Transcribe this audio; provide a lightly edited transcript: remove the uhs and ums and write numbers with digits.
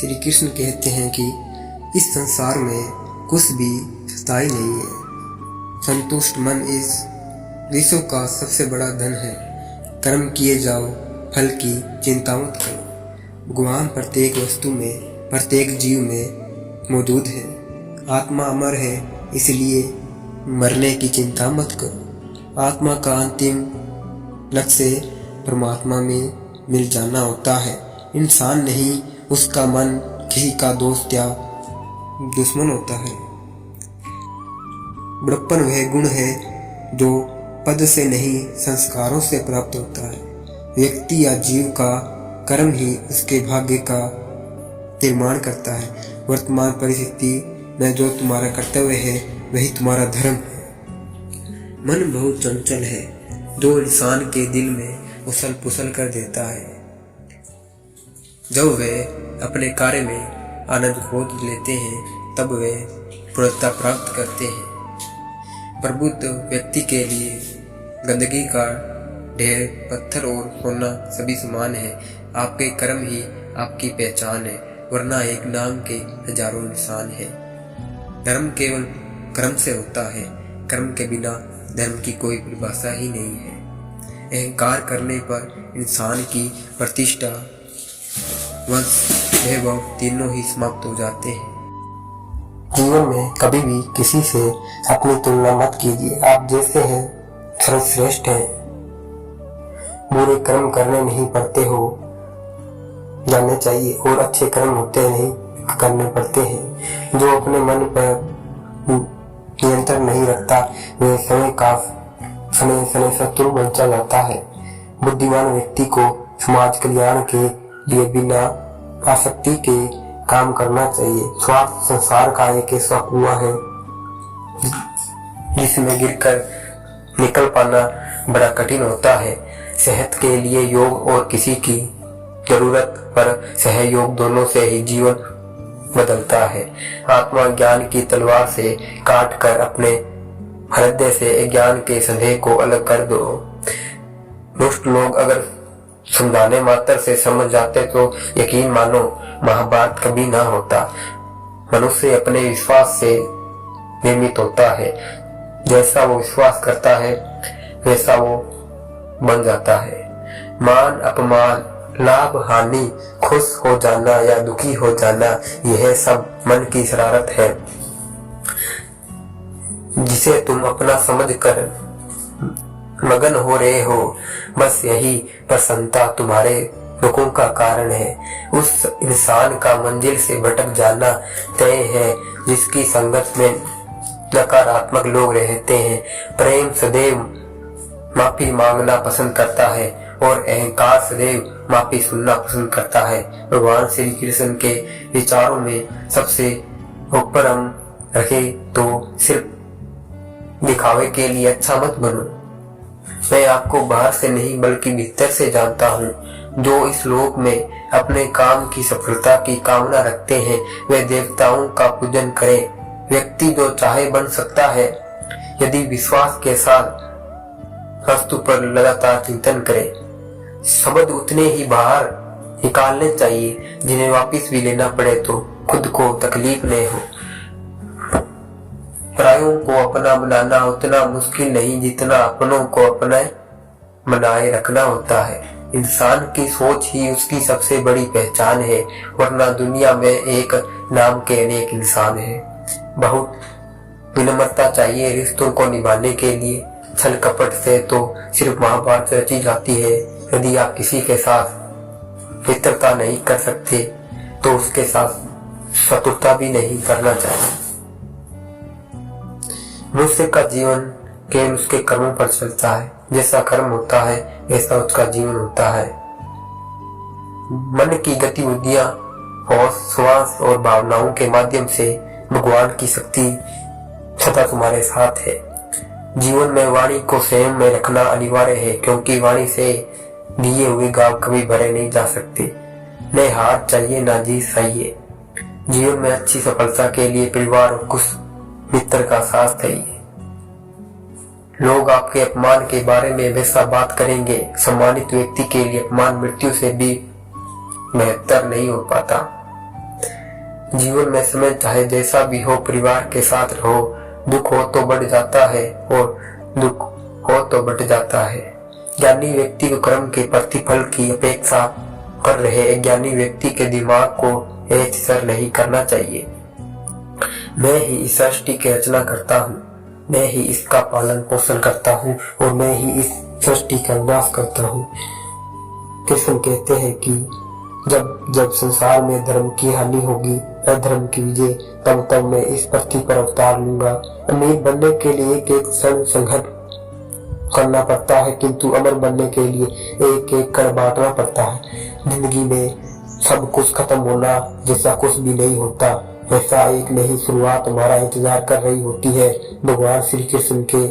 श्री कृष्ण कहते हैं कि इस संसार में कुछ भी स्थायी नहीं है। संतुष्ट मन इस विश्व का सबसे बड़ा धन है। कर्म किए जाओ, फल की चिंता मत करो। भगवान प्रत्येक वस्तु में, प्रत्येक जीव में मौजूद है। आत्मा अमर है, इसलिए मरने की चिंता मत करो। आत्मा का अंतिम लक्ष्य परमात्मा में मिल जाना होता है। इंसान नहीं, उसका मन किसी का दोस्त या दुश्मन होता है। बड़प्पन वह गुण है जो पद से नहीं, संस्कारों से प्राप्त होता है। व्यक्ति या जीव का कर्म ही उसके भाग्य का निर्माण करता है। वर्तमान परिस्थिति में जो तुम्हारा कर्तव्य है वही तुम्हारा धर्म है। मन बहुत चंचल है, जो इंसान के दिल में उछल पुछल कर देता है। जब वे अपने कार्य में आनंद खोज लेते हैं तब वे पूर्णता प्राप्त करते हैं। प्रबुद्ध व्यक्ति के लिए गंदगी का ढेर, पत्थर और सोना सभी समान है। आपके कर्म ही आपकी पहचान है, वरना एक नाम के हजारों निशान है। धर्म केवल कर्म से होता है, कर्म के बिना धर्म की कोई परिभाषा ही नहीं है। अहंकार करने पर इंसान की प्रतिष्ठा, वंश, वैभव तीनों ही समाप्त हो जाते हैं। जीवन में कभी भी किसी से अपनी तुलना मत कीजिए। आप जैसे हैं सर्वश्रेष्ठ हैं। बुरे कर्म करने नहीं पड़ते हो जानने चाहिए, और अच्छे कर्म होते नहीं करने पड़ते हैं। जो अपने मन पर नियंत्रण नहीं रखता वह समय शत्रु बन जाता है। बुद्धिमान व्यक्ति को समाज कल्याण के लिए बिना आसक्ति के काम करना चाहिए। स्वार्थ संसार का एक ऐसा कुआं है जिसमें गिरकर निकल पाना बड़ा कठिन होता है। सेहत के लिए योग और किसी की जरूरत पर सहयोग, दोनों से ही जीवन बदलता है। आत्मा ज्ञान की तलवार से काट कर अपने हृदय से ज्ञान के संदेह को अलग कर दो। दुष्ट लोग अगर समझाने मात्र से समझ जाते तो यकीन मानो महाभारत कभी ना होता। मनुष्य अपने विश्वास से निर्मित होता है। जैसा वो विश्वास करता है वैसा वो बन जाता है। मान अपमान, लाभ हानि, खुश हो जाना या दुखी हो जाना, यह सब मन की शरारत है जिसे तुम अपना समझकर मगन हो रहे हो। बस यही प्रसन्नता तुम्हारे दुखों का कारण है। उस इंसान का मंजिल से भटक जाना तय है जिसकी संगत में नकारात्मक लोग रहते हैं। प्रेम सदैव माफी मांगना पसंद करता है और अहंकार सदैव माफी सुनना पसंद करता है। भगवान श्री कृष्ण के विचारों में सबसे ऊपर हम रखे तो सिर्फ दिखावे के लिए अच्छा मत बनो। मैं आपको बाहर से नहीं बल्कि भीतर से जानता हूँ। जो इस लोक में अपने काम की सफलता की कामना रखते हैं वे देवताओं का पूजन करें। व्यक्ति जो चाहे बन सकता है यदि विश्वास के साथ वस्तु पर लगातार चिंतन करे। शब्द उतने ही बाहर निकालने चाहिए जिन्हें वापस भी लेना पड़े तो खुद को तकलीफ न हो। परायों को अपना बनाना उतना मुश्किल नहीं जितना अपनों को अपना बनाए रखना होता है। इंसान की सोच ही उसकी सबसे बड़ी पहचान है, वरना दुनिया में एक नाम के अनेक इंसान हैं। बहुत विनम्रता चाहिए रिश्तों को निभाने के लिए। छल कपट से तो सिर्फ महाभारत रची जाती है। यदि आप किसी के साथ मित्रता नहीं कर सकते तो उसके साथ शत्रुता भी नहीं करना चाहिए। मनुष्य का जीवन केवल उसके कर्मों पर चलता है। जैसा कर्म होता है वैसा उसका जीवन होता है। मन की गतिविधियां और श्वास और भावनाओं के माध्यम से भगवान की शक्ति सदा तुम्हारे साथ है। जीवन में वाणी को संयम में रखना अनिवार्य है, क्योंकि वाणी से दिए हुए गांव कभी भरे नहीं जा सकते। न हार चाहिए न जीत चाहिए। जीवन में अच्छी सफलता के लिए परिवार और कुछ मित्र का साथ चाहिए। लोग आपके अपमान के बारे में वैसा बात करेंगे। सम्मानित व्यक्ति के लिए अपमान मृत्यु से भी बेहतर नहीं हो पाता। जीवन में समय चाहे जैसा भी हो परिवार के साथ रहो। दुख हो तो बढ़ जाता है और दुख हो तो बढ़ जाता है। ज्ञानी व्यक्ति को कर्म के प्रतिफल की अपेक्षा कर रहे अज्ञानी व्यक्ति के दिमाग को ऐसा नहीं करना चाहिए। मैं ही इस सृष्टि की रचना करता हूँ, मैं ही इसका पालन पोषण करता हूँ और मैं ही इस सृष्टि का नाश करता हूँ। कृष्ण कहते हैं कि जब जब संसार में धर्म की हानि होगी, अधर्म की विजय, तब तब मैं इस पृथ्वी पर अवतार लूंगा। अमीर बनने के लिए एक एक क्षण संघर्ष करना पड़ता है, किंतु अमर बनने के लिए एक एक कण बांटना पड़ता है। जिंदगी में सब कुछ खत्म होना जैसा कुछ भी नहीं होता, वैसा एक नई शुरुआत हमारा इंतजार कर रही होती है। भगवान श्री कृष्ण के